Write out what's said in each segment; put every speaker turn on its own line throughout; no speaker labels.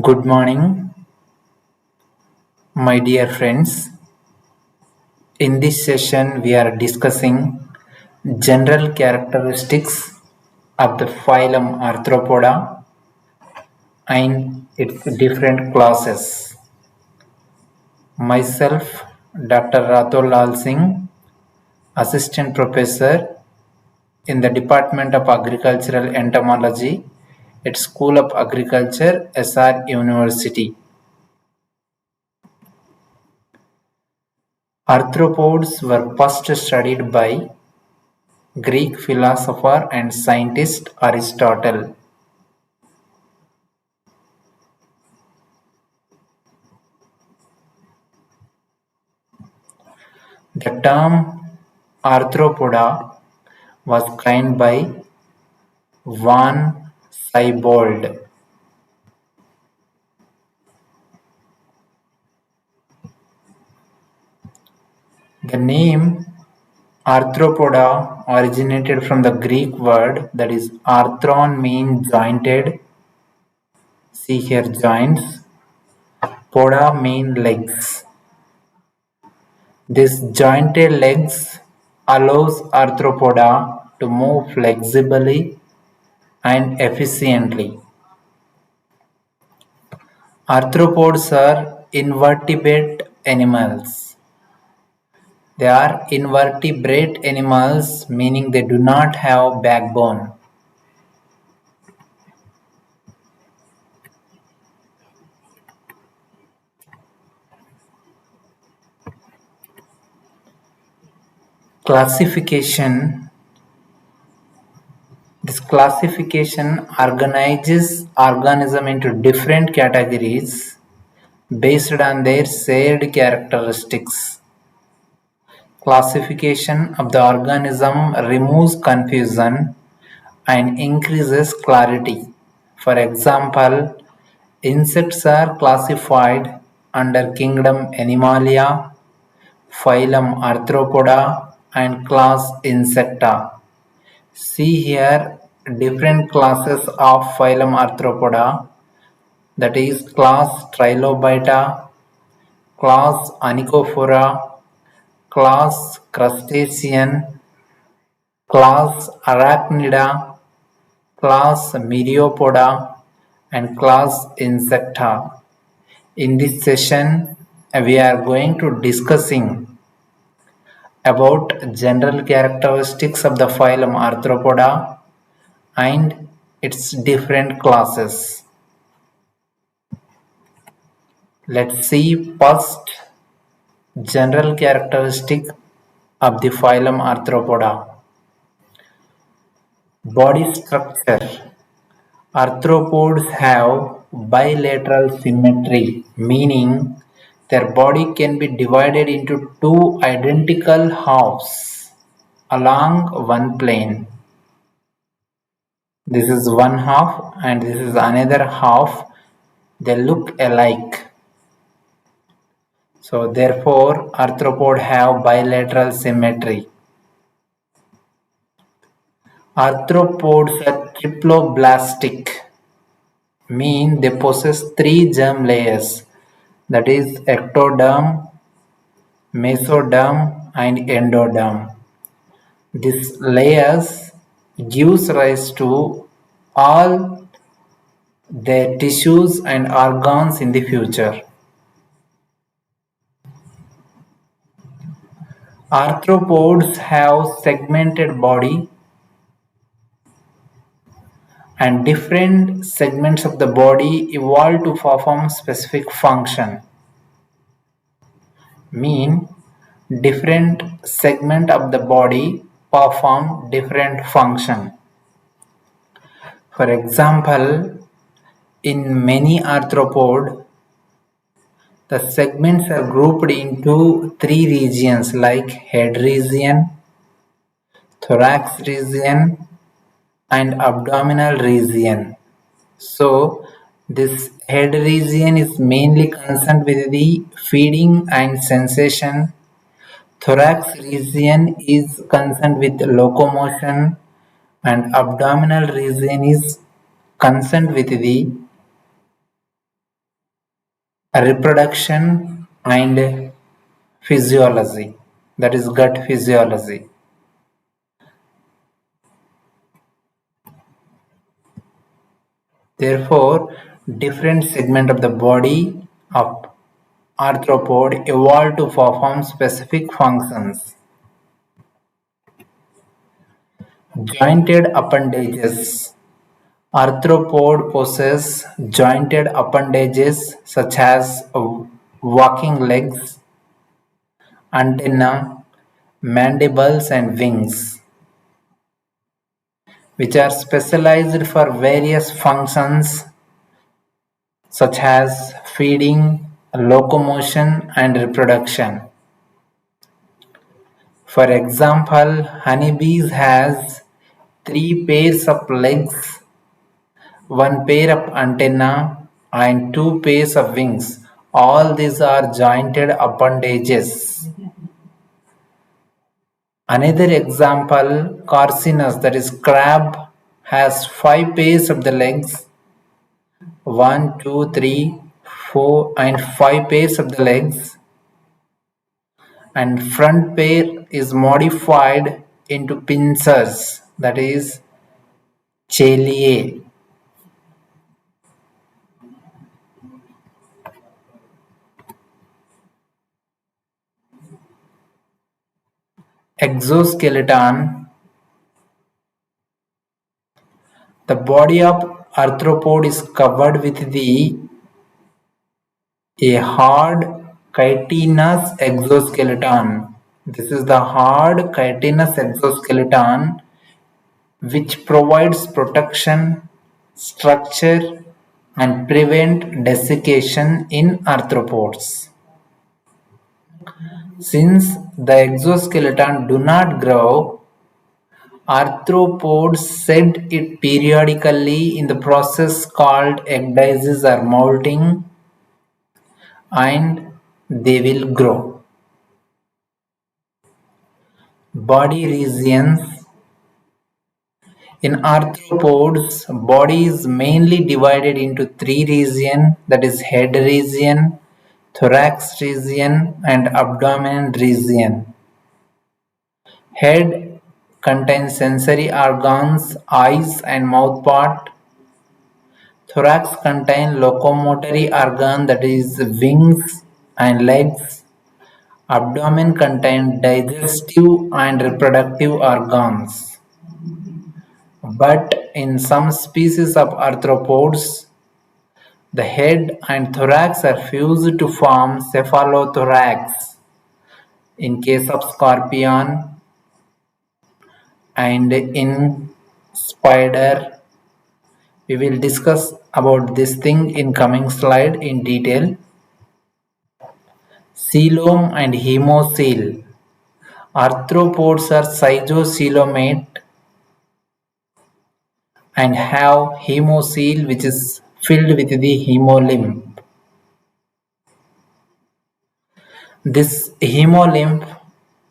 Good morning, my dear friends. In this session, we are discussing general characteristics of the phylum Arthropoda and its different classes. Myself, Dr. Ratul Lal Singh, Assistant Professor in the Department of Agricultural Entomology at School of Agriculture, SR University. Arthropods were first studied by Greek philosopher and scientist Aristotle. The term arthropoda was coined by von Siebold. The name arthropoda originated from the Greek word that is arthron, means jointed. See here, joints. Poda mean legs. This jointed legs allows arthropoda to move flexibly and efficiently. Arthropods are invertebrate animals. They are invertebrate animals, meaning they do not have backbone. This classification organizes organism into different categories based on their shared characteristics. Classification of the organism removes confusion and increases clarity. For example, insects are classified under kingdom Animalia, phylum Arthropoda, and class Insecta. See here different classes of phylum Arthropoda, that is class Trilobita, class Onychophora, class Crustacean, class Arachnida, class Myriapoda, and class Insecta. In this session, we are going to discussing about general characteristics of the phylum Arthropoda and its different classes. Let's see first general characteristic of the phylum Arthropoda. Body structure. Arthropods have bilateral symmetry, meaning their body can be divided into two identical halves along one plane. This is one half and this is another half. They look alike. So therefore, arthropods have bilateral symmetry. Arthropods are triploblastic, mean they possess three germ layers, that is ectoderm, mesoderm, and endoderm. These layers gives rise to all their tissues and organs in the future. Arthropods have segmented body and different segments of the body evolve to perform specific function. Mean different segment of the body perform different function. For example, in many arthropod, the segments are grouped into three regions like head region, thorax region, and abdominal region. So this head region is mainly concerned with the feeding and sensation. Thorax region is concerned with locomotion, and abdominal region is concerned with the reproduction and physiology, that is gut physiology. Therefore, different segments of the body of arthropod evolved to perform specific functions. Jointed appendages. Arthropod possess jointed appendages such as walking legs, antenna, mandibles and wings, which are specialized for various functions such as feeding, locomotion and reproduction. For example, honeybees has 3 pairs of legs, 1 pair of antenna and 2 pairs of wings. All these are jointed appendages. Another example, carcinus, that is crab, has 5 pairs of the legs, 1, 2, 3, 4 and 5 pairs of the legs, and front pair is modified into pincers, that is cheliae. Exoskeleton. The body of arthropod is covered with a hard chitinous exoskeleton. This is the hard chitinous exoskeleton which provides protection, structure and prevent desiccation in arthropods. Since the exoskeleton do not grow, arthropods shed it periodically in the process called ecdysis or molting, and they will grow. Body regions. In arthropods, body is mainly divided into 3 regions, that is head region, thorax region and abdomen region. Head contains sensory organs, eyes and mouth part. Thorax contains locomotory organ, that is wings and legs. Abdomen contains digestive and reproductive organs. But in some species of arthropods, the head and thorax are fused to form cephalothorax. In case of scorpion and in spider, we will discuss about this thing in coming slide in detail. Coelom and hemocoel. Arthropods are schizocoelomate and have hemocoel which is filled with the hemolymph. This hemolymph,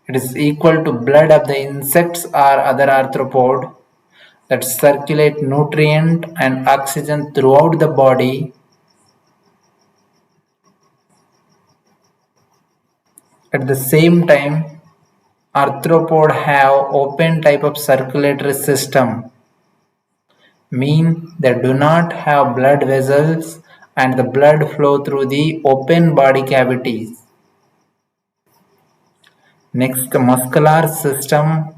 it is equal to blood of the insects or other arthropod that circulate nutrient and oxygen throughout the body. At the same time, arthropod have open type of circulatory system, mean they do not have blood vessels and the blood flow through the open body cavities. Next, muscular system.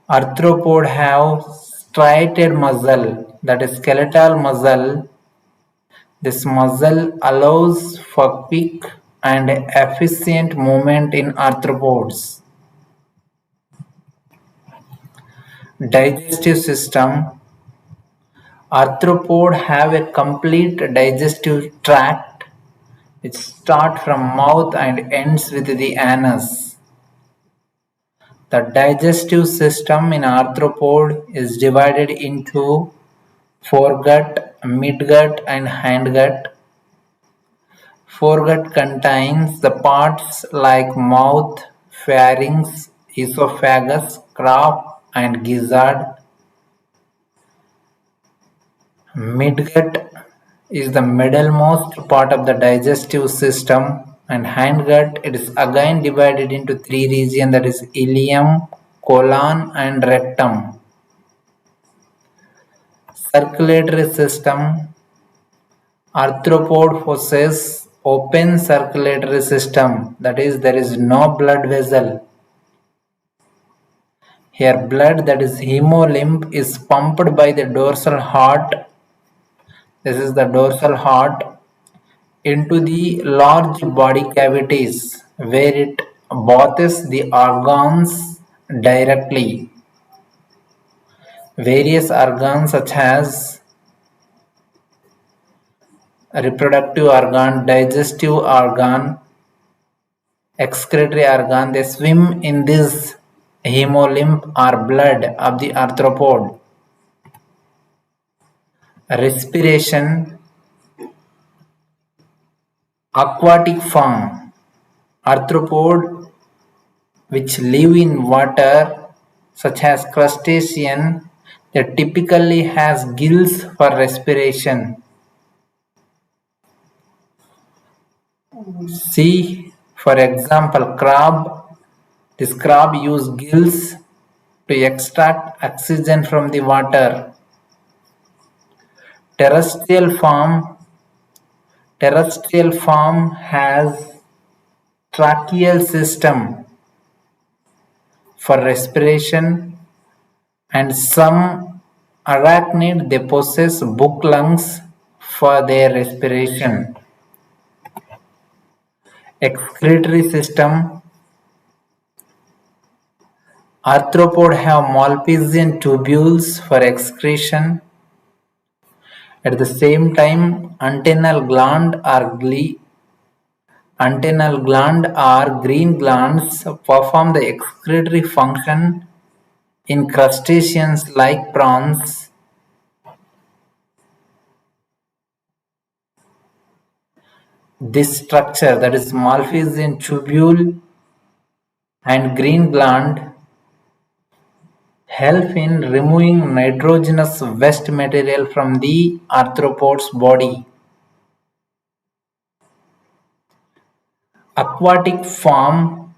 Arthropod have striated muscle, that is skeletal muscle. This muscle allows for quick and efficient movement in arthropods. Digestive system. Arthropod have a complete digestive tract which starts from mouth and ends with the anus. The digestive system in arthropod is divided into foregut, midgut and hindgut. Foregut contains the parts like mouth, pharynx, esophagus, crop and gizzard. Midgut is the middlemost part of the digestive system, and hindgut it is again divided into three regions, that is ileum, colon and rectum. Circulatory system. Arthropod possess open circulatory system, that is there is no blood vessel. Here blood, that is hemolymph, is pumped by the dorsal heart. This is the dorsal heart into the large body cavities where it bathes the organs directly. Various organs such as reproductive organ, digestive organ, excretory organ, they swim in this hemolymph or blood of the arthropod. Respiration. Aquatic form. Arthropod which live in water such as crustacean, that typically has gills for respiration. See, for example, crab. This crab use gills to extract oxygen from the water. Terrestrial form. Terrestrial form has tracheal system for respiration, and some arachnid they possess book lungs for their respiration. Excretory system. Arthropod have Malpighian tubules for excretion. At the same time, antennal gland or green glands perform the excretory function in crustaceans like prawns. This structure, that is Malpighian tubule and green gland, help in removing nitrogenous waste material from the arthropod's body. Aquatic form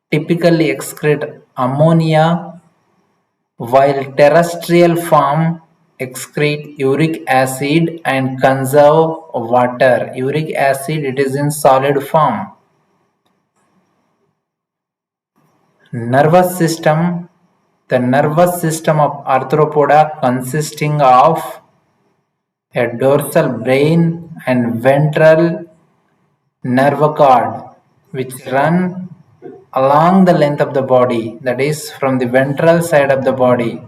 typically excrete ammonia, while terrestrial form excrete uric acid and conserve water. Uric acid, it is in solid form. Nervous system. The nervous system of Arthropoda consisting of a dorsal brain and ventral nerve cord which run along the length of the body, that is from the ventral side of the body.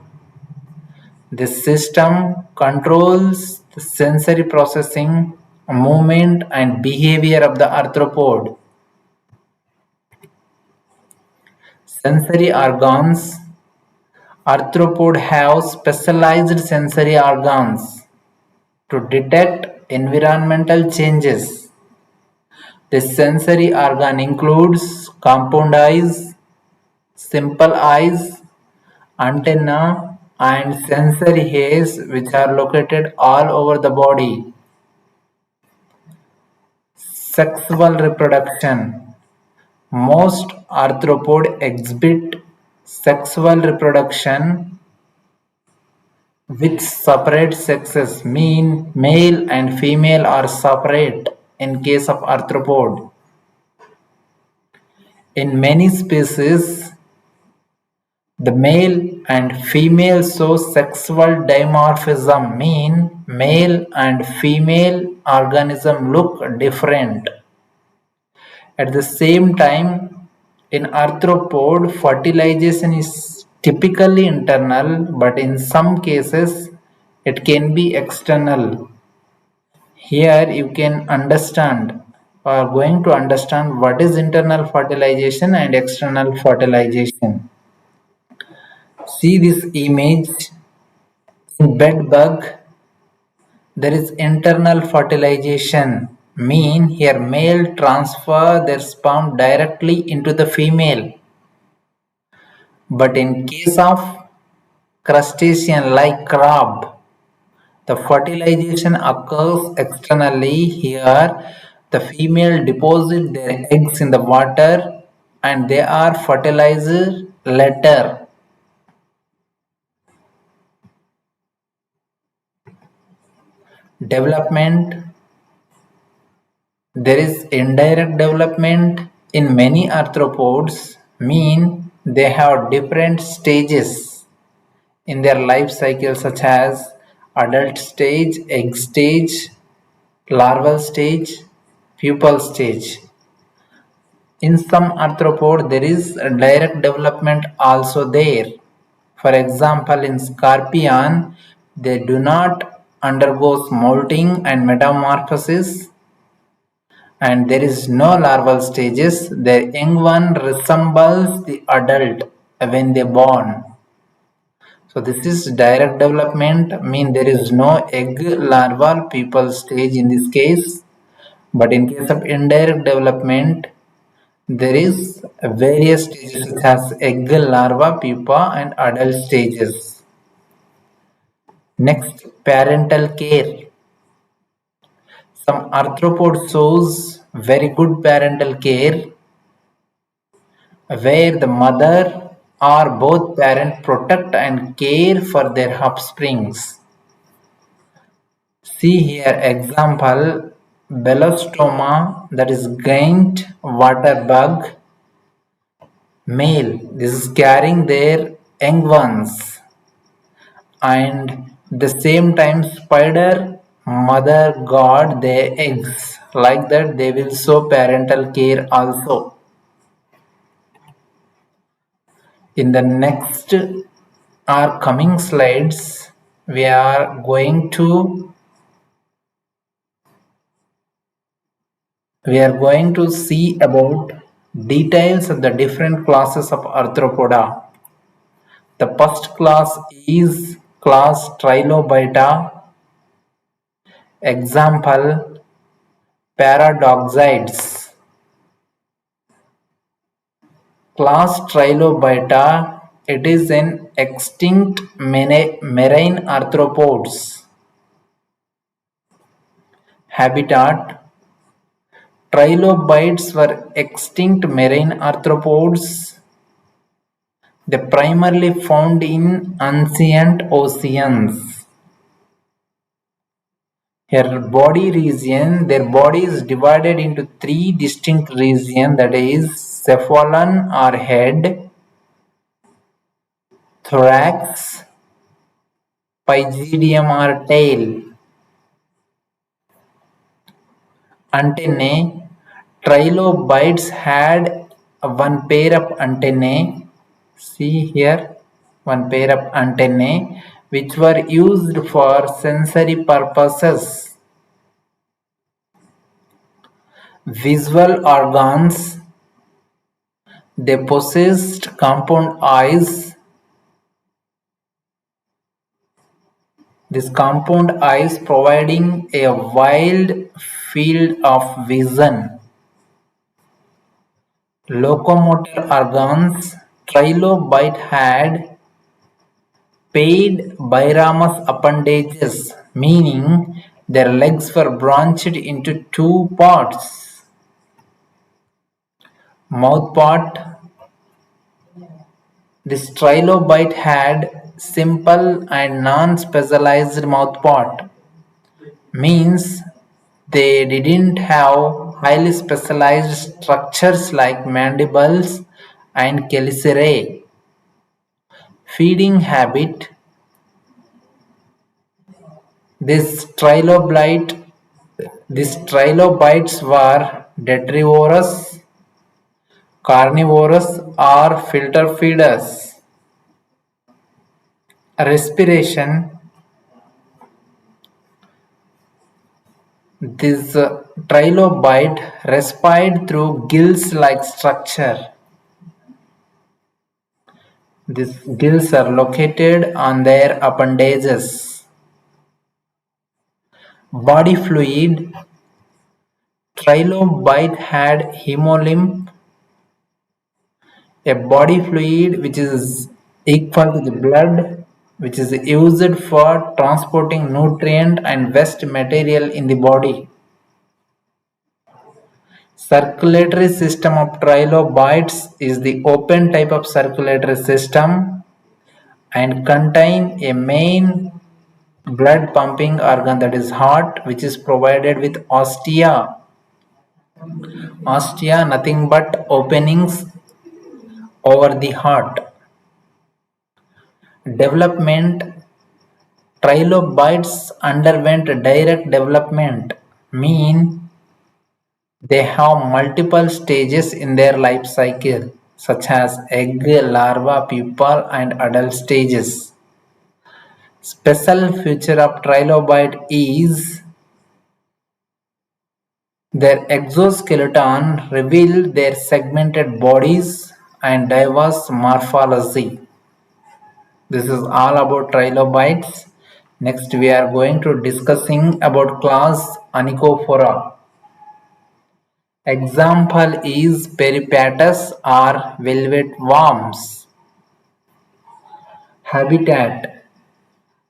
This system controls the sensory processing, movement and behavior of the arthropod. Sensory organs. Arthropod have specialized sensory organs to detect environmental changes. This sensory organ includes compound eyes, simple eyes, antenna, and sensory hairs which are located all over the body. Sexual reproduction. Most arthropod exhibit sexual reproduction with separate sexes, mean male and female are separate in case of arthropod. In many species, the male and female show sexual dimorphism, mean male and female organism look different. At the same time, in arthropod, fertilization is typically internal, but in some cases it can be external. Here you can understand or going to understand what is internal fertilization and external fertilization. See this image. In bed bug, there is internal fertilization, mean here male transfer their sperm directly into the female. But in case of crustacean like crab, The fertilization occurs externally. Here, the female deposit their eggs in the water and they are fertilized later. Development. There is indirect development in many arthropods, mean they have different stages in their life cycle such as adult stage, egg stage, larval stage, pupal stage. In some arthropod there is a direct development also there. For example, in scorpion, they do not undergo molting and metamorphosis and there is no larval stages. The young one resembles the adult when they born. So this is direct development, mean there is no egg larval pupal stage in this case. But in case of indirect development, there is various stages such as egg, larva, pupa and adult stages. Next, parental care. Some arthropod shows very good parental care where the mother or both parents protect and care for their offsprings. See here example belostoma, that is giant water bug male. This is carrying their young ones and the same time spider mother guard their eggs. Like that they will show parental care also. In the next or coming slides, we are going to see about details of the different classes of Arthropoda. The first class is class Trilobita. Example, Paradoxides. Class Trilobita, it is an extinct marine arthropods. Habitat. Trilobites were extinct marine arthropods. They primarily found in ancient oceans. Their body is divided into three distinct regions, that is cephalon or head, thorax, pygidium or tail. Antennae. Trilobites had one pair of antennae. See here, one pair of antennae which were used for sensory purposes. Visual organs. They possessed compound eyes. This compound eyes providing a wide field of vision. Locomotor organs. Trilobite had paid biramous appendages, meaning their legs were branched into two parts. Mouth part. This trilobite had simple and non-specialized mouth part, means they didn't have highly specialized structures like mandibles and chelicerae. Feeding habit. These trilobites were detrivorous, carnivorous or filter feeders. Respiration. This trilobite respired through gills-like structure. These gills are located on their appendages. Body fluid. Trilobite had hemolymph, a body fluid which is equal to the blood. which is used for transporting nutrient and waste material in the body. Circulatory system of trilobites is the open type of circulatory system and contain a main blood pumping organ, that is heart, which is provided with ostia. Ostia, nothing but openings over the heart. Development: trilobites underwent direct development, mean they have multiple stages in their life cycle, such as egg, larva, pupa, and adult stages. Special feature of trilobite is their exoskeleton reveal their segmented bodies and diverse morphology. This is all about trilobites. Next we are going to discussing about class onychophora. Example is peripatus or velvet worms. Habitat: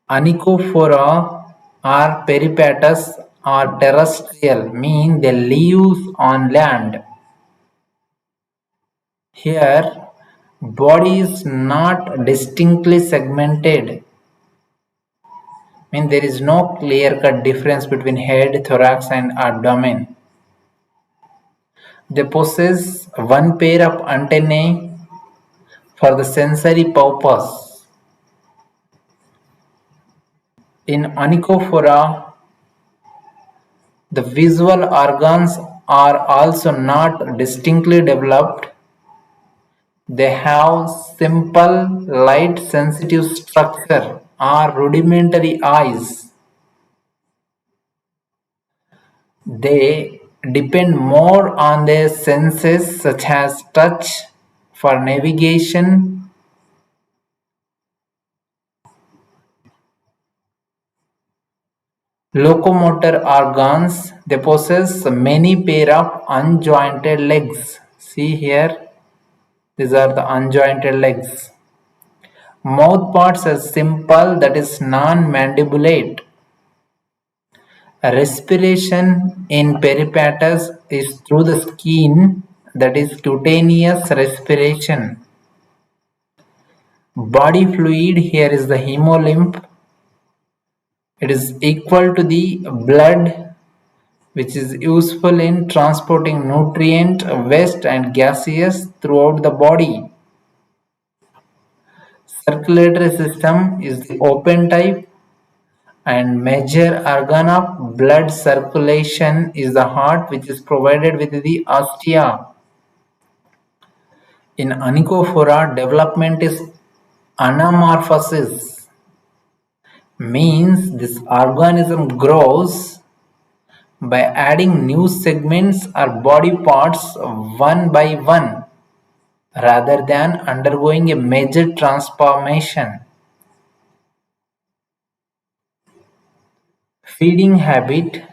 onychophora or peripatus are terrestrial, mean they live on land. Here, body is not distinctly segmented, mean there is no clear-cut difference between head, thorax and abdomen. They possess one pair of antennae for the sensory purpose. In onychophora, the visual organs are also not distinctly developed. They have simple light-sensitive structure or rudimentary eyes. They depend more on their senses such as touch for navigation. Locomotor organs: they possess many pair of unjointed legs. See here, these are the unjointed legs. Mouth parts are simple, that is non-mandibulate. Respiration in peripatus is through the skin, that is cutaneous respiration. Body fluid here is the hemolymph. It is equal to the blood, which is useful in transporting nutrient, waste and gases throughout the body. Circulatory system is the open type and major organ of blood circulation is the heart, which is provided with the ostia. In onychophora, development is anamorphosis, means this organism grows by adding new segments or body parts one by one rather than undergoing a major transformation. Feeding habit: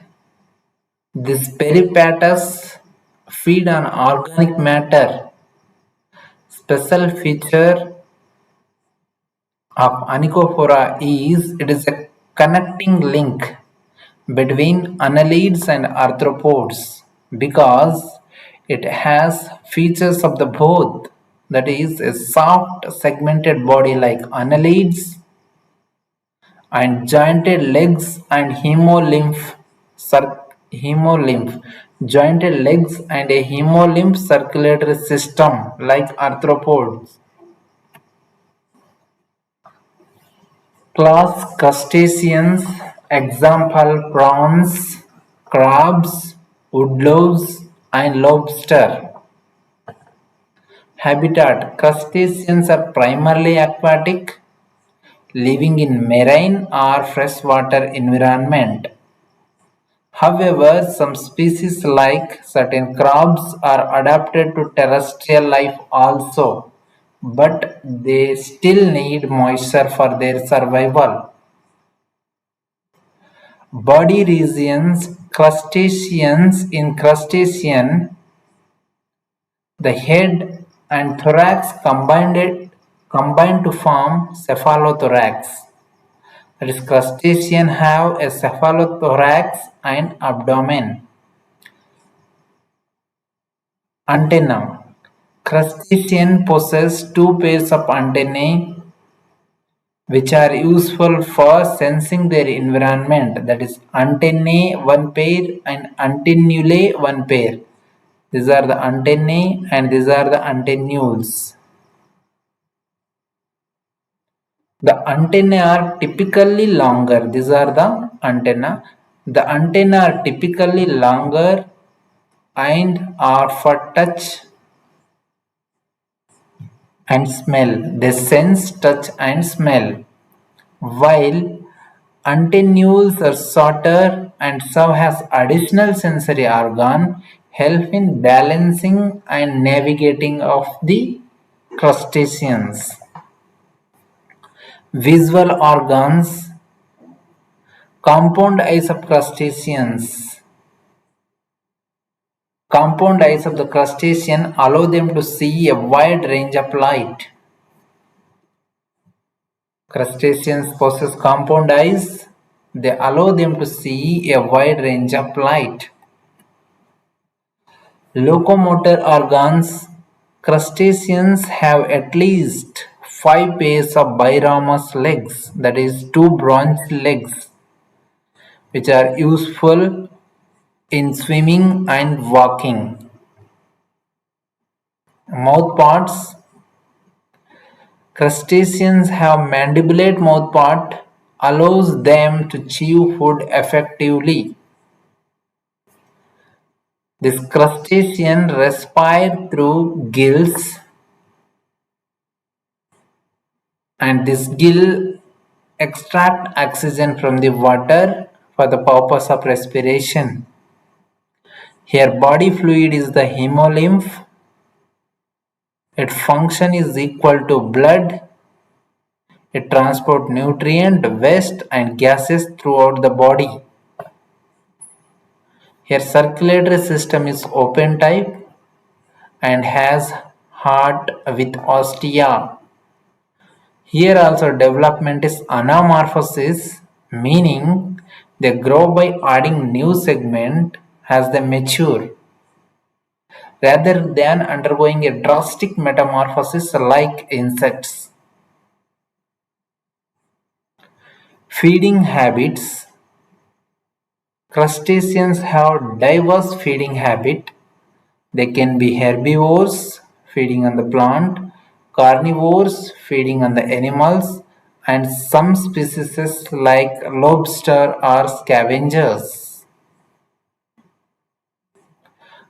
this peripatus feed on organic matter. Special feature of onychophora is it is a connecting link between annelids and arthropods because it has features of the both, that is a soft segmented body like annelids and jointed legs and hemolymph jointed legs and a hemolymph circulatory system like arthropods. Class crustaceans: example prawns, crabs, woodlouse and lobster. Habitat: crustaceans are primarily aquatic, living in marine or freshwater environment. However, some species like certain crabs are adapted to terrestrial life also, but they still need moisture for their survival. Body regions: crustaceans. In crustacean, the head and thorax combine to form cephalothorax. That is, crustacean have a cephalothorax and abdomen. Antenna. Crustacean possess two pairs of antennae which are useful for sensing their environment. That is, antennae one pair and antennulae one pair. These are the antennae and these are the antennules. The antennae are typically longer. These are the antenna. The antennae are typically longer and are for touch and smell. They sense touch and smell. While antennules are shorter and serve as additional sensory organ, help in balancing and navigating of the crustaceans. Visual organs. Compound eyes of crustaceans. Compound eyes of the crustacean allow them to see a wide range of light. Crustaceans possess compound eyes. They allow them to see a wide range of light. Locomotor organs. Crustaceans have at least 5 pairs of biramous legs, that is, two branched legs, which are useful in swimming and walking. Mouthparts. Crustaceans have mandibulate mouthpart, allows them to chew food effectively. This crustacean respire through gills, and this gill extract oxygen from the water for the purpose of respiration. Here body fluid is the hemolymph. Its function is equal to blood. It transports nutrient, waste and gases throughout the body. Here circulatory system is open type and has heart with ostia. Here also development is anamorphosis, meaning they grow by adding new segment as they mature, rather than undergoing a drastic metamorphosis like insects. Feeding habits. Crustaceans have diverse feeding habit. They can be herbivores, feeding on the plant, carnivores, feeding on the animals, and some species like lobster are scavengers.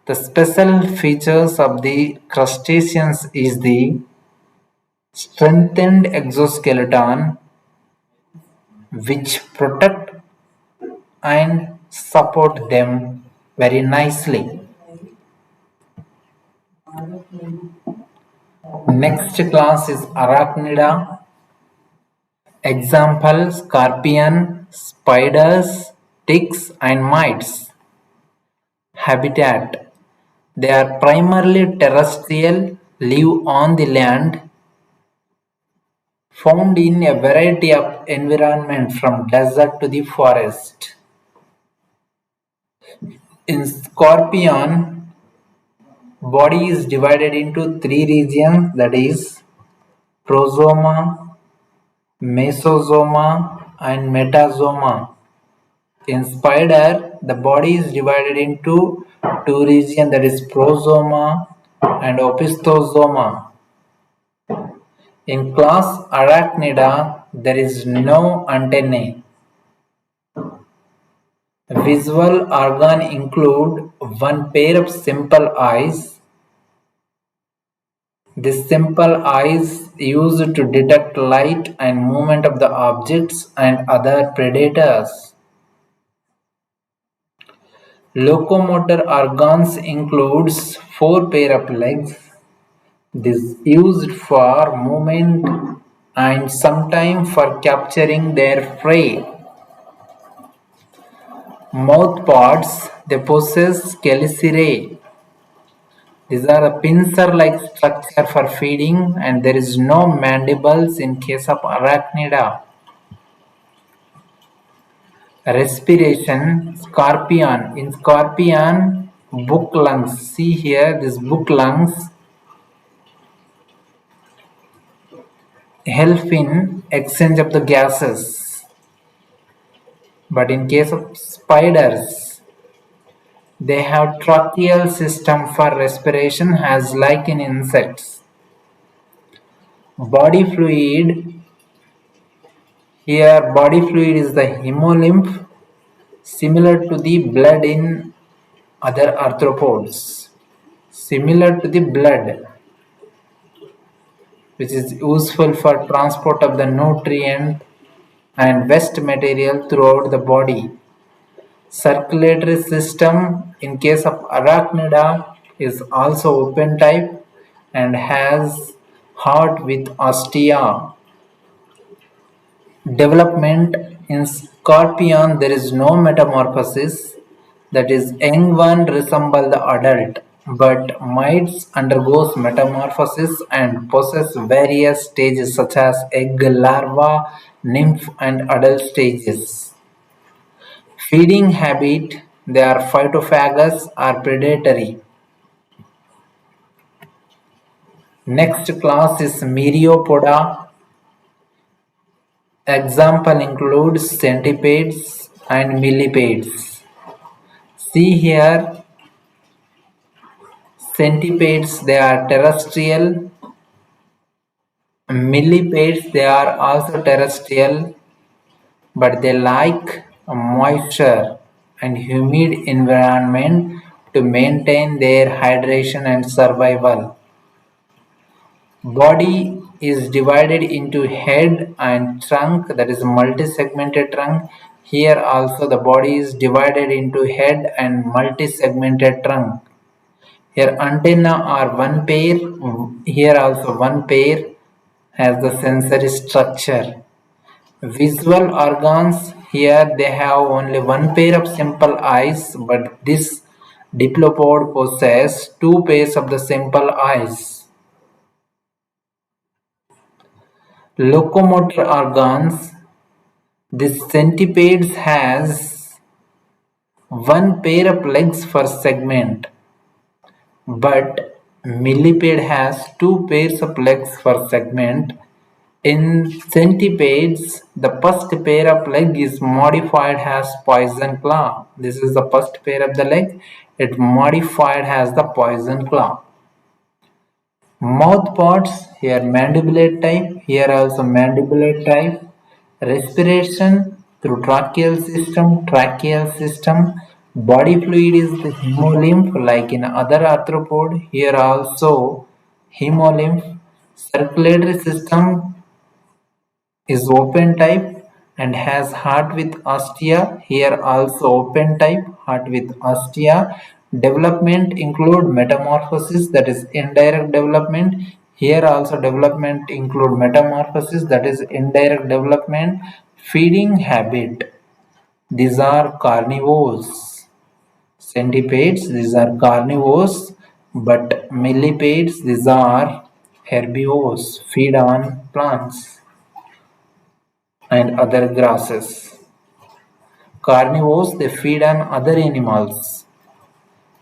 The special features of the crustaceans is the strengthened exoskeleton, which protect and support them very nicely. Next class is arachnida. Example: scorpion, spiders, ticks and mites. Habitat. They are primarily terrestrial, live on the land, found in a variety of environments from desert to the forest. In scorpion, body is divided into three regions, that is prosoma, mesosoma and metasoma. In spider, the body is divided into two regions, that is prosoma and opistosoma. In class arachnida, there is no antennae. Visual organ include one pair of simple eyes. These simple eyes used to detect light and movement of the objects and other predators. Locomotor organs includes four pair of legs. This used for movement and sometimes for capturing their prey. Mouthparts, they possess chelicerae. These are a pincer-like structure for feeding, and there is no mandibles in case of arachnida. Respiration, scorpion. In scorpion, book lungs. See here, this book lungs help in exchange of the gases. But in case of spiders, they have tracheal system for respiration as like in insects. Body fluid, here body fluid is the hemolymph, similar to the blood in other arthropods. Similar to the blood, which is useful for transport of the nutrient and waste material throughout the body. Circulatory system in case of arachnida is also open type and has heart with ostia. Development in scorpion, there is no metamorphosis, that is young one resemble the adult, but mites undergoes metamorphosis and possess various stages such as egg, larva, nymph and adult stages. Feeding habit, they are phytophagous or predatory. Next class is myriapoda. Example includes centipedes and millipedes. See here, centipedes they are terrestrial, millipedes they are also terrestrial, but they like a moisture and humid environment to maintain their hydration and survival. Body is divided into head and trunk, that is multi-segmented trunk. Here also the body is divided into head and multi-segmented trunk. Here antenna are one pair, here also one pair has the sensory structure. Visual organs, here they have only one pair of simple eyes, but this diplopod possesses two pairs of the simple eyes. Locomotor organs, this centipede has one pair of legs per segment, but millipede has two pairs of legs per segment. In centipedes, the first pair of leg is modified as poison claw. This is the first pair of the leg. It modified as the poison claw. Mouth parts, here mandibulate type, here also mandibulate type. Respiration through tracheal system. Body fluid is the hemolymph like in other arthropod. Here also hemolymph. Circulatory system is open type and has heart with ostia. Here also open type, heart with ostia. Development include metamorphosis, that is indirect development. Here also development include metamorphosis, that is indirect development. Feeding habit, these are carnivores. Centipedes, these are carnivores, but millipedes, these are herbivores, feed on plants and other grasses. Carnivores, they feed on other animals.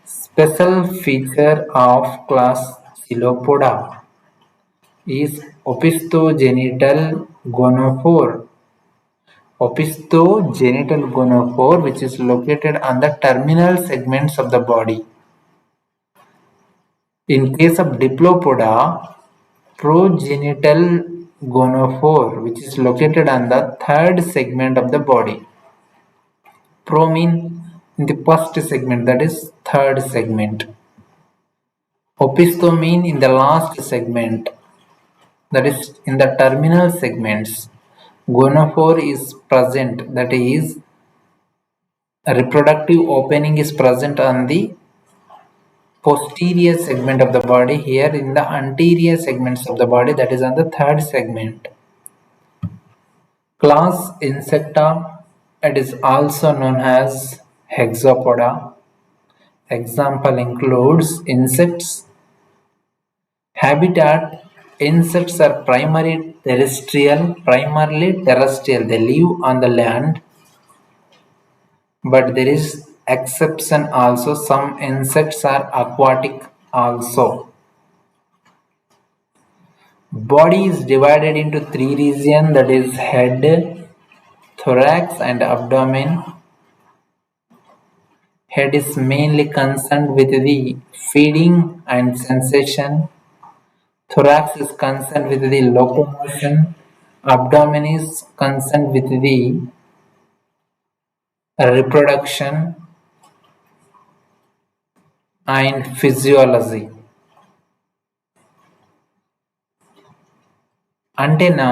Special feature of class Trilobita is opistogenital gonophore. Opistogenital gonophore, which is located on the terminal segments of the body. In case of Diplopoda, progenital gonophore, which is located on the third segment of the body. Pro mean in the first segment, that is third segment. Opisto mean in the last segment, that is in the terminal segments. Gonophore is present, that is a reproductive opening is present on the posterior segment of the body, here in the anterior segments of the body, that is on the third segment. Class Insecta, it is also known as Hexapoda. Example includes insects, Habitat: insects are primarily terrestrial. They live on the land, but there is exception also. Some insects are aquatic also. Body is divided into three regions, that is head, thorax and abdomen. Head is mainly concerned with the feeding and sensation. Thorax is concerned with the locomotion. Abdomen is concerned with the reproduction and physiology. Antenna: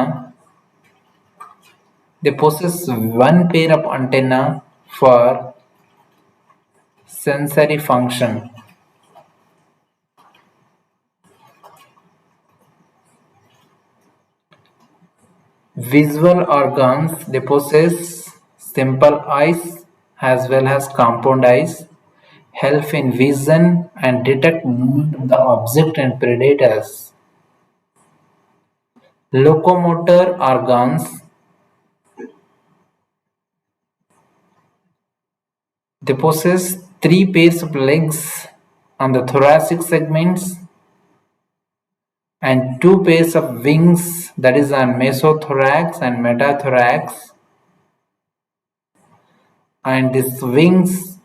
they possess one pair of antenna for sensory function. Visual organs: they possess simple eyes as well as compound eyes, help in vision and detect movement of the object and predators. Locomotor organs: they possess three pairs of legs on the thoracic segments and two pairs of wings, that is on mesothorax and metathorax, and these wings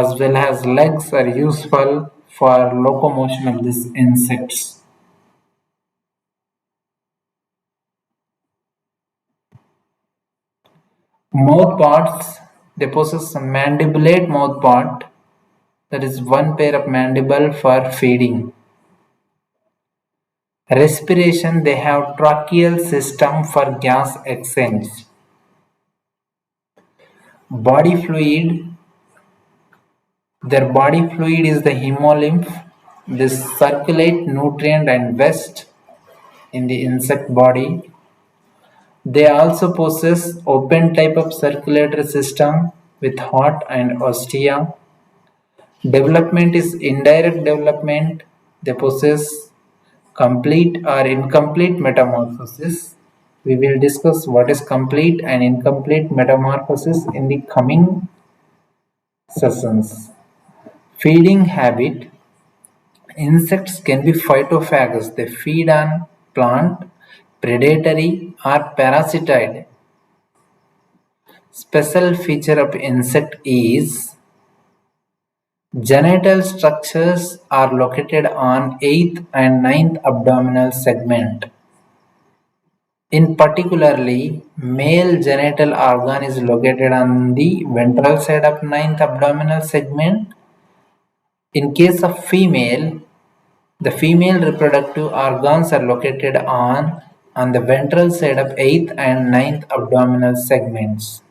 as well as legs are useful for locomotion of these insects. Mouth parts: they possess a mandibulate mouth part, that is one pair of mandible for feeding. Respiration: they have tracheal system for gas exchange. Body fluid: their body fluid is the hemolymph. This circulate nutrient and waste in the insect body. They also possess open type of circulatory system with heart and ostia. Development is indirect development. They possess complete or incomplete metamorphosis. We will discuss what is complete and incomplete metamorphosis in the coming sessions. Feeding habit: insects can be phytophagous. They feed on plant, predatory or parasitoid. Special feature of insect is genital structures are located on 8th and 9th abdominal segment. In particularly, male genital organ is located on the ventral side of 9th abdominal segment. In case of female, the female reproductive organs are located on the ventral side of 8th and 9th abdominal segments.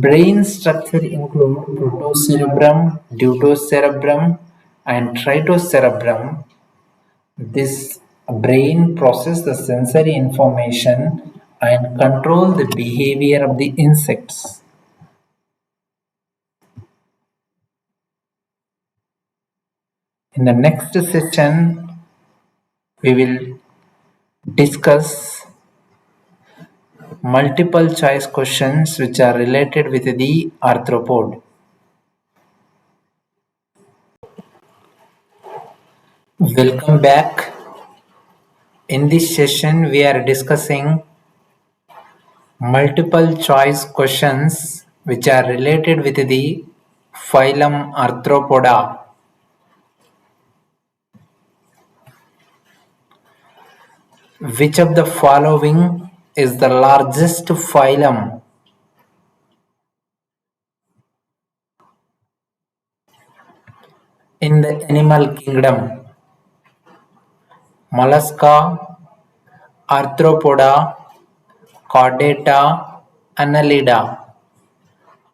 Brain structure include protocerebrum, deuterocerebrum, and tritocerebrum. This brain processes the sensory information and control the behavior of the insects. In the next session, we will discuss multiple choice questions which are related with the arthropod. Welcome back. In this session, we are discussing multiple choice questions which are related with the phylum Arthropoda. Which of the following is the largest phylum? In the animal kingdom? Mollusca, Arthropoda, Chordata, Annelida.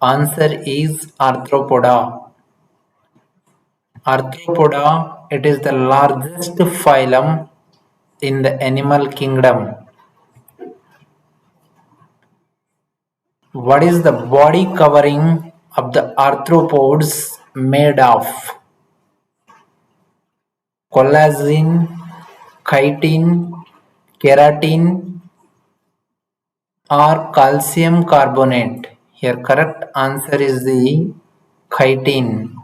Answer is Arthropoda. Arthropoda, it is the largest phylum in the animal kingdom. What is the body covering of the arthropods made of? collagen, chitin, keratin, or calcium carbonate? Here correct answer is the chitin.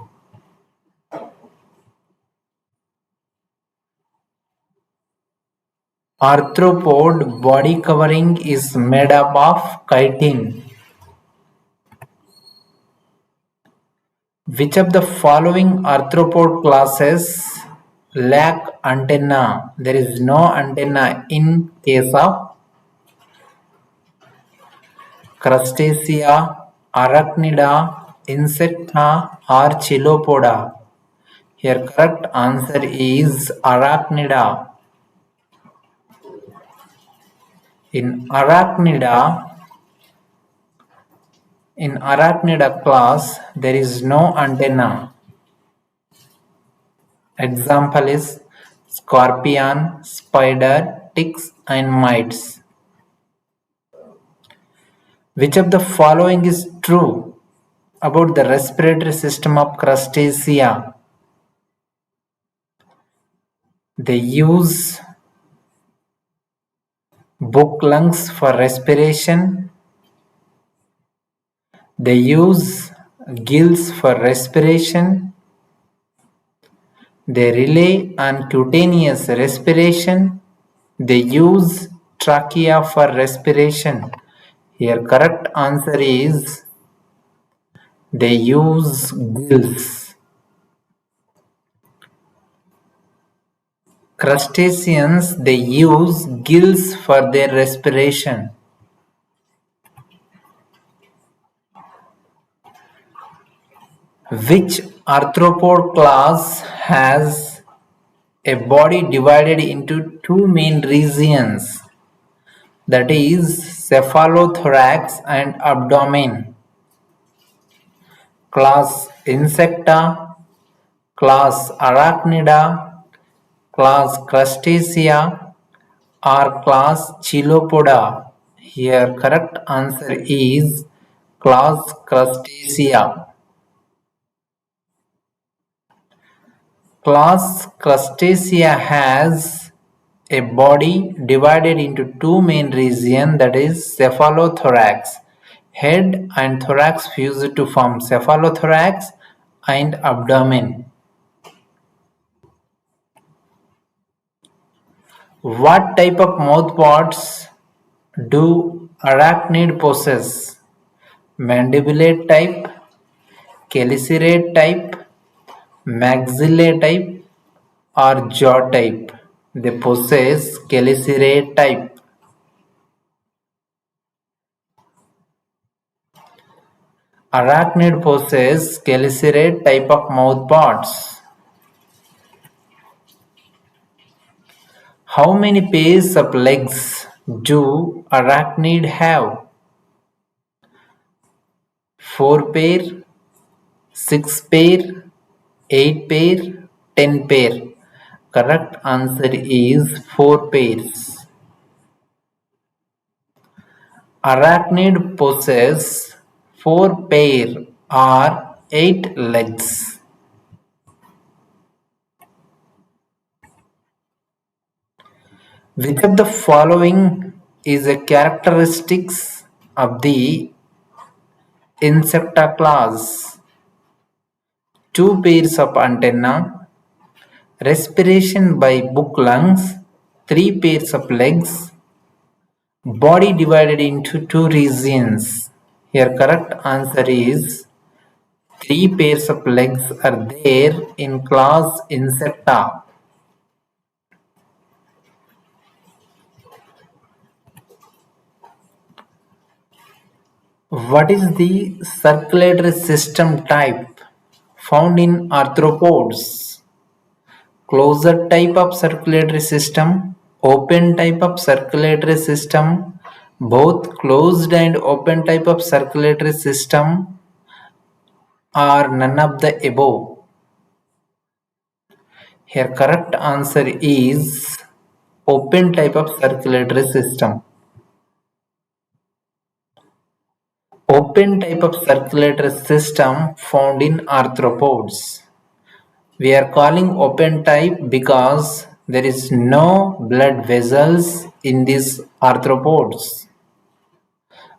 Arthropod body covering is made up of chitin. Which of the following arthropod classes lack antenna? There is no antenna in case of crustacea, arachnida, insecta, or chilopoda. Here correct answer is arachnida. In arachnida class, there is no antenna. Example is scorpion, spider, ticks, and mites. Which of the following is true about the respiratory system of crustacea? They use book lungs for respiration. They use gills for respiration. They rely on cutaneous respiration. They use trachea for respiration. Here correct answer is they use gills. Crustaceans they use gills for their respiration. Which arthropod class has a body divided into two main regions, that is cephalothorax and abdomen? Class insecta, class arachnida, class crustacea, or class chilopoda? Here correct answer is class crustacea. Class crustacea has a body divided into two main regions, that is cephalothorax. Head and thorax fuse to form cephalothorax and abdomen. What type of mouthparts do arachnid possess? Mandibulate type, chelicerae type, maxillae type, or jaw type? They possess chelicerae type. Arachnid possess chelicerae type of mouthparts. How many pairs of legs do arachnid have? 4 pair, 6 pair, 8 pair, 10 pair. Correct answer is 4 pairs. Arachnid possess 4 pair or 8 legs. Which of the following is a characteristics of the insecta class? 2 pairs of antenna, respiration by book lungs, 3 pairs of legs, body divided into 2 regions. Here correct answer is 3 pairs of legs are there in class insecta. What is the circulatory system type found in arthropods? Closed type of circulatory system, open type of circulatory system, both closed and open type of circulatory system, or none of the above? Here correct answer is open type of circulatory system. Open type of circulatory system found in arthropods. We are calling open type because there is no blood vessels in these arthropods.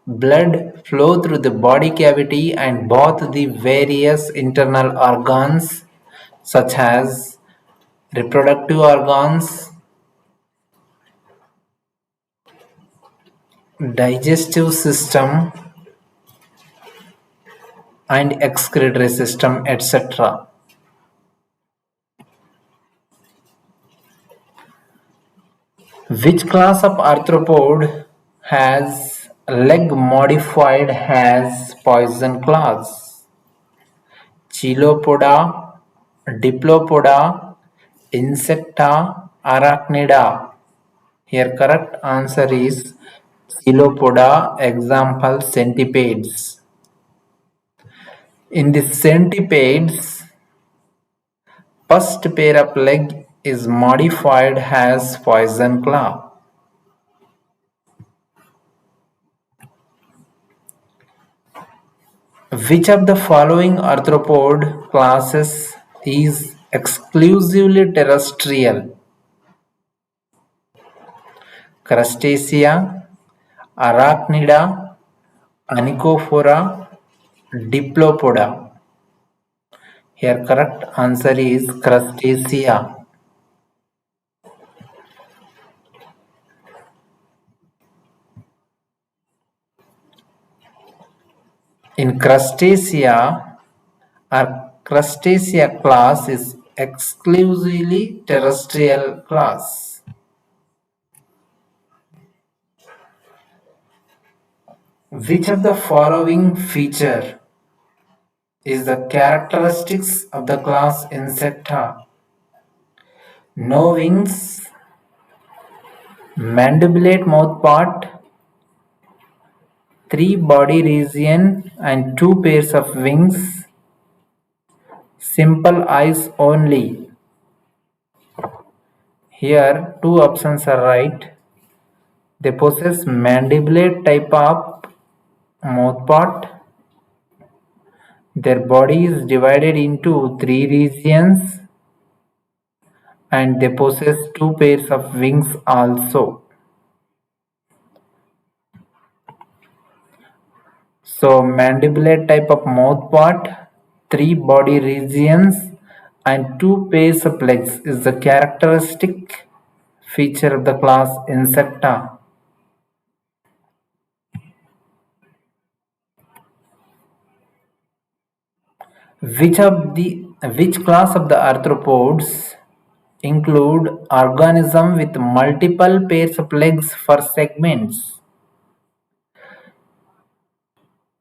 Blood flow through the body cavity and both the various internal organs such as reproductive organs, digestive system and excretory system, etc. Which class of arthropod has leg modified as poison claws? Chilopoda, Diplopoda, Insecta, Arachnida. Here correct answer is Chilopoda, example centipedes. In the centipedes, first pair of leg is modified as poison claw. Which of the following arthropod classes is exclusively terrestrial? Crustacea, arachnida, onychophora, diplopoda. Here correct answer is crustacea. In crustacea, our crustacea class is exclusively terrestrial class. Which of the following feature is the characteristics of the class insecta? No wings, mandibulate mouthpart, 3 body region and 2 pairs of wings, simple eyes only. Here 2 options are right. They possess mandibulate type of mouthpart. Their body is divided into 3 regions and they possess 2 pairs of wings also. So mandibulate type of mouthpart, 3 body regions and 2 pairs of legs is the characteristic feature of the class insecta. Which class of the arthropods include organism with multiple pairs of legs for segments?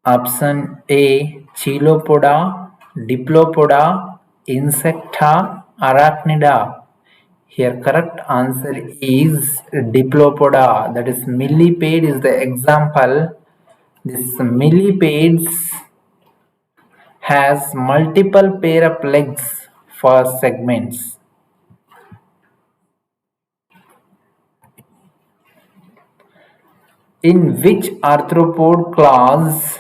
Option A, Chilopoda, Diplopoda, Insecta, Arachnida. Here correct answer is Diplopoda, that is millipede is the example. This millipedes has multiple pair of legs for segments. In which arthropod class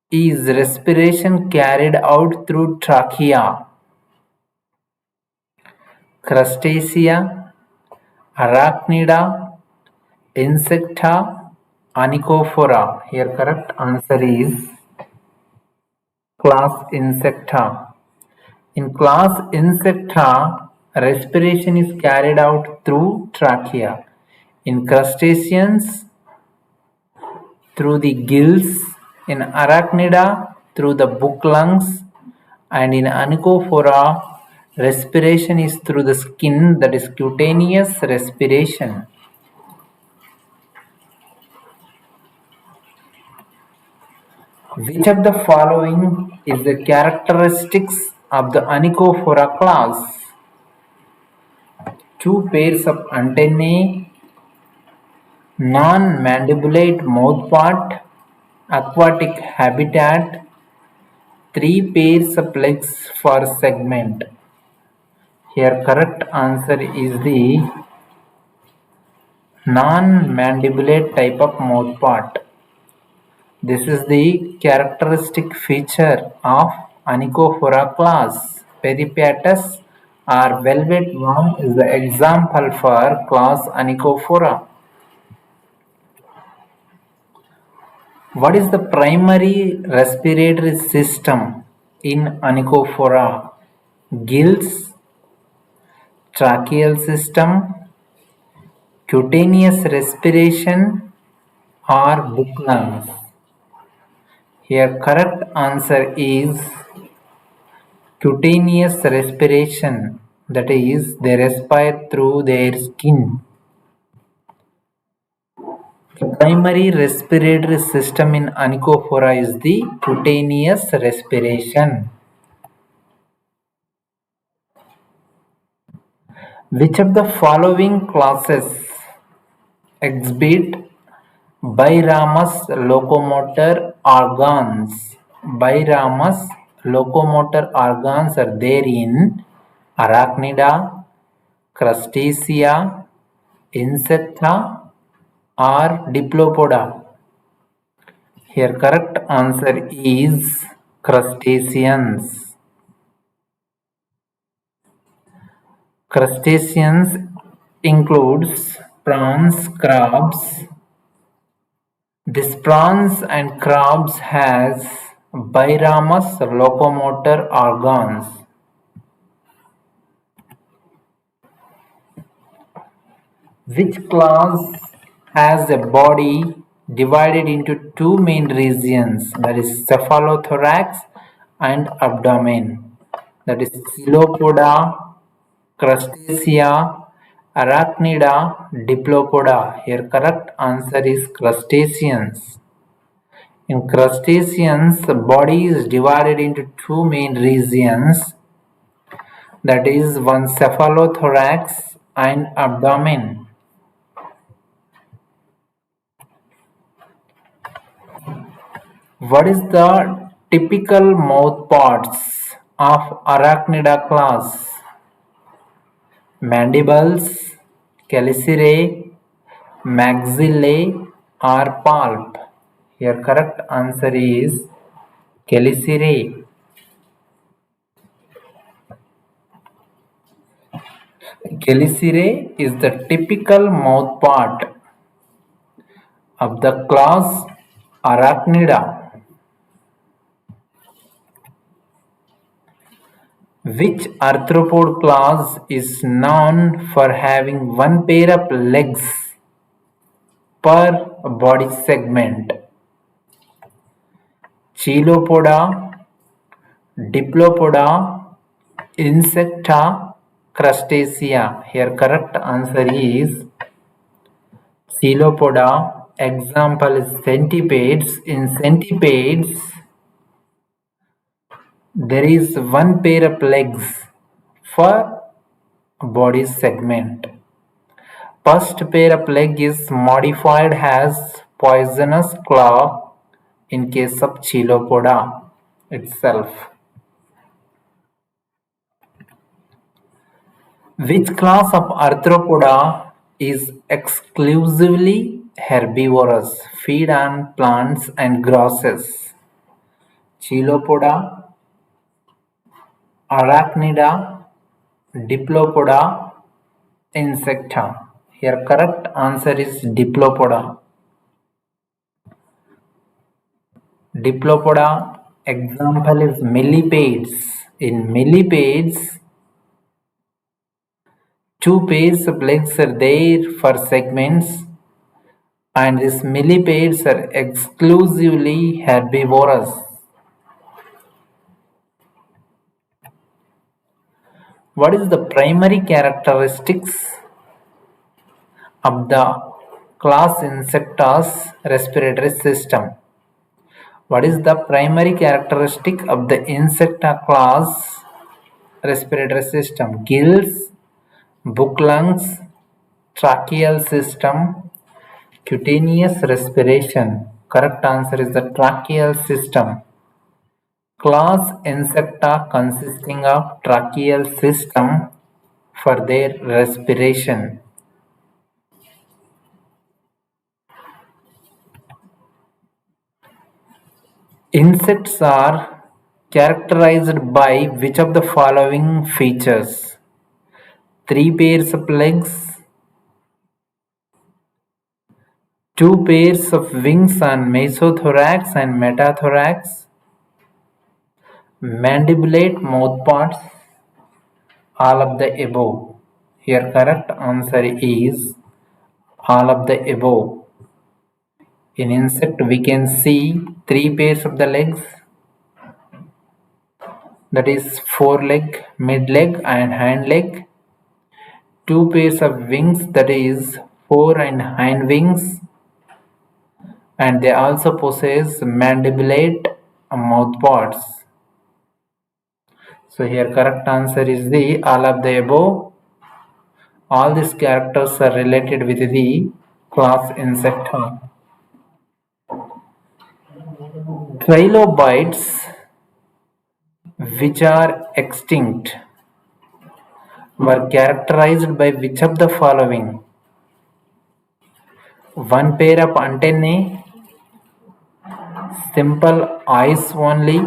is respiration carried out through trachea? Crustacea, arachnida, insecta, onychophora. Here correct answer is class insecta. In class insecta, respiration is carried out through trachea. In crustaceans, through the gills. In arachnida, through the book lungs. And in onychophora, respiration is through the skin, that is cutaneous respiration. Which of the following is the characteristics of the onychophora class? 2 pairs of antennae, non-mandibulate mouthpart, aquatic habitat, 3 pairs of legs for segment. Here correct answer is the non-mandibulate type of mouthpart. This is the characteristic feature of Onychophora class. Peripatus or velvet worm is the example for class Onychophora. What is the primary respiratory system in Onychophora? Gills, tracheal system, cutaneous respiration, or book lungs? Here correct answer is cutaneous respiration, that is they respire through their skin. The primary respiratory system in Onychophora is the cutaneous respiration. Which of the following classes exhibit biramus locomotor organs? Biramus locomotor organs are there in arachnida, crustacea, insecta, or diplopoda. Here correct answer is crustaceans. Crustaceans includes prawns, crabs. These prawns and crabs has biramus locomotor organs. Which class has a body divided into two main regions, that is cephalothorax and abdomen, that is Coelopoda, crustacea, arachnida, diplopoda? Here correct answer is crustaceans. In crustaceans, the body is divided into two main regions, that is one cephalothorax and abdomen. What is the typical mouth parts of arachnida class? Mandibles, chelicerae, maxillae, or pulp? Here correct answer is chelicerae. Chelicerae is the typical mouth part of the class arachnida. Which arthropod class is known for having one pair of legs per body segment? Chilopoda, diplopoda, insecta, crustacea? Here correct answer is Chilopoda. Example is centipedes. In centipedes, there is one pair of legs for body segment. First pair of leg is modified as poisonous claw in case of Chilopoda itself. Which class of arthropoda is exclusively herbivorous, feed on plants and grasses? Chilopoda, arachnida, diplopoda, insecta? Here correct answer is diplopoda. Diplopoda example is millipedes. In millipedes, two pairs of legs are there for segments, and these millipedes are exclusively herbivorous. What is the primary characteristics of the class Insecta's respiratory system? What is the primary characteristic of the Insecta class respiratory system? Gills, book lungs, tracheal system, cutaneous respiration? Correct answer is the tracheal system. Class Insecta consisting of tracheal system for their respiration. Insects are Characterized by which of the following features? Three pairs of legs, two pairs of wings on mesothorax and metathorax, mandibulate mouthparts, all of the above. Here correct answer is all of the above. In insect we can see three pairs of the legs, that is foreleg, mid leg and hind leg. Two pairs of wings, that is fore and hind wings, and they also possess mandibulate mouthparts. So here correct answer is the all of the above. All these characters are related with the class insecta. Trilobites which are extinct were characterized by which of the following? One pair of antennae, simple eyes only,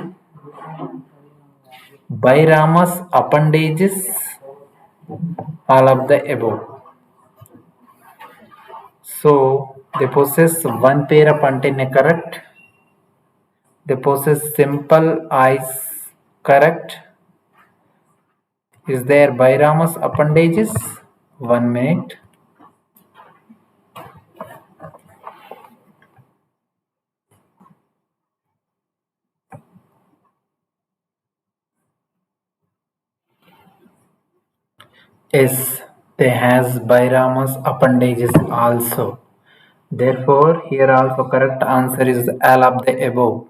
biramus appendages, all of the above. So they possess one pair of antennae, correct? They possess simple eyes, correct? Is there biramus appendages? 1 minute. Yes, they has biramus appendages also. Therefore, here also correct answer is all of the above.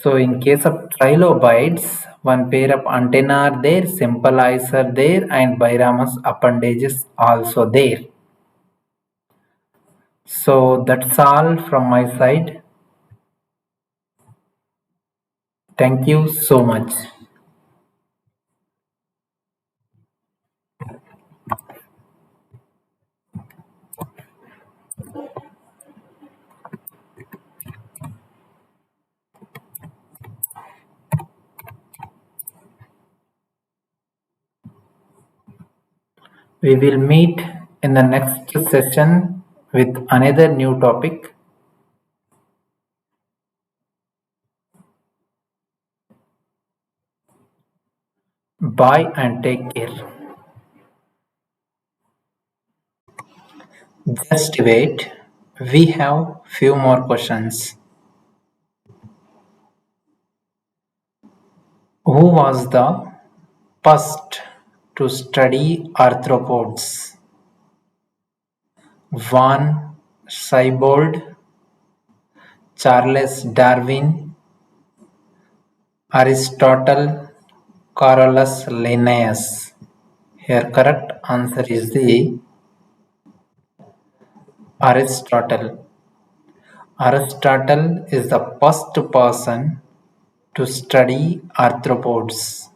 So in case of trilobites, one pair of antennae are there, simple eyes are there, and biramus appendages also there. So that's all from my side. Thank you so much. We will meet in the next session with another new topic. Bye and take care. Just wait. We have few more questions. Who was the first to study arthropods? Van Siebold, Charles Darwin, Aristotle, Carolus Linnaeus. Here correct answer is the Aristotle. Aristotle is the first person to study arthropods.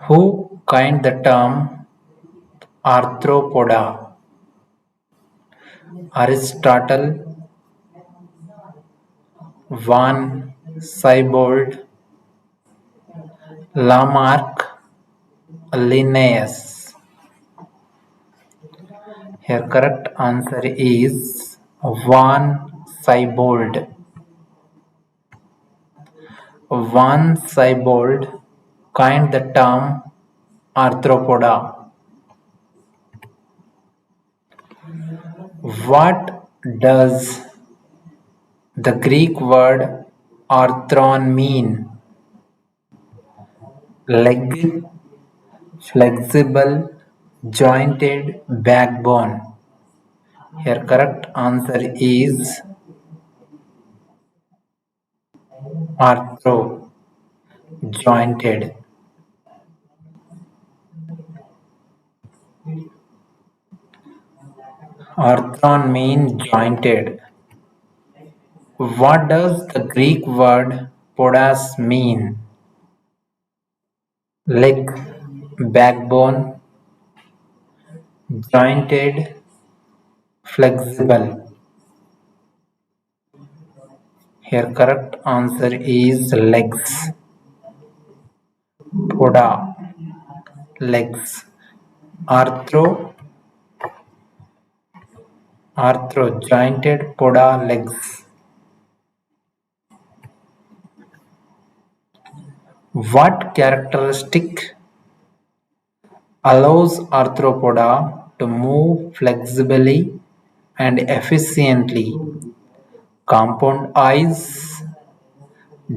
Who coined the term arthropoda? Aristotle, Van Siebold, Lamarck, Linnaeus. Here correct answer is Van Siebold. Van Siebold coined the term arthropoda. What does the Greek word arthron mean? Leg, flexible, jointed, backbone. Here correct answer is arthro, jointed. Arthron mean jointed. What does the Greek word podas mean? Leg, backbone, jointed, Flexible. Here correct answer is legs. Poda. Legs. Arthro. Jointed poda legs. What characteristic allows arthropoda to move flexibly and efficiently? Compound eyes,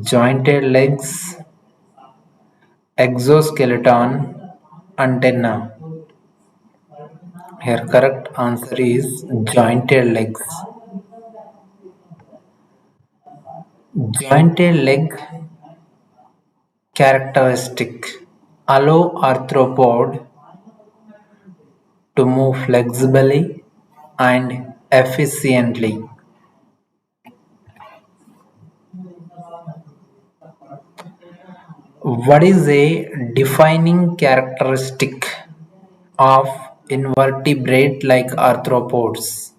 jointed legs, exoskeleton, antenna. Here correct answer is jointed legs. Jointed leg characteristic allow arthropod to move flexibly and efficiently. What is a defining characteristic of invertebrate like arthropods?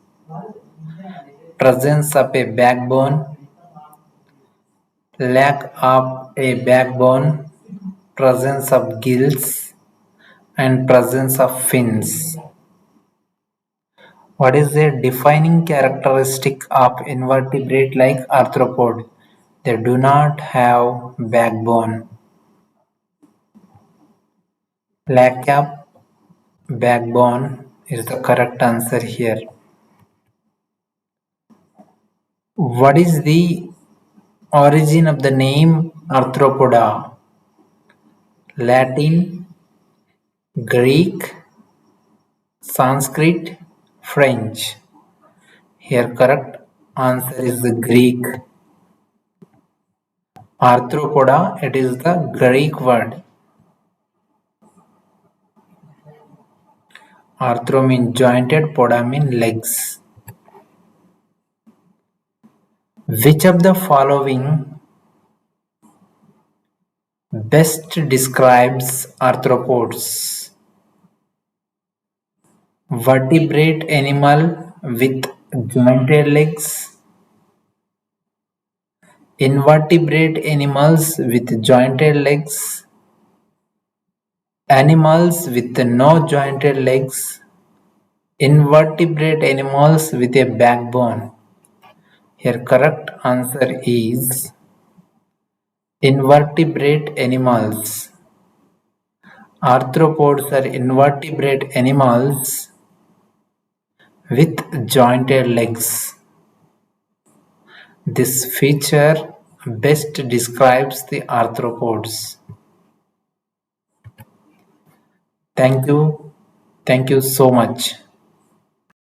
Presence of a backbone, lack of a backbone, presence of gills, and presence of fins. What is a defining characteristic of invertebrate like arthropod? They do not have backbone. Lack of backbone is the correct answer here. What is the origin of the name Arthropoda? Latin, Greek, Sanskrit, French. Here correct answer is the Greek. Arthropoda, it is the Greek word. Arthro means jointed, poda means legs. Which of the following best describes arthropods? Vertebrate animal with jointed legs, invertebrate animals with jointed legs, animals with no jointed legs, invertebrate animals with a backbone. Here correct answer is invertebrate animals. Arthropods are invertebrate animals with jointed legs. This feature best describes the arthropods. Thank you. Thank you so much.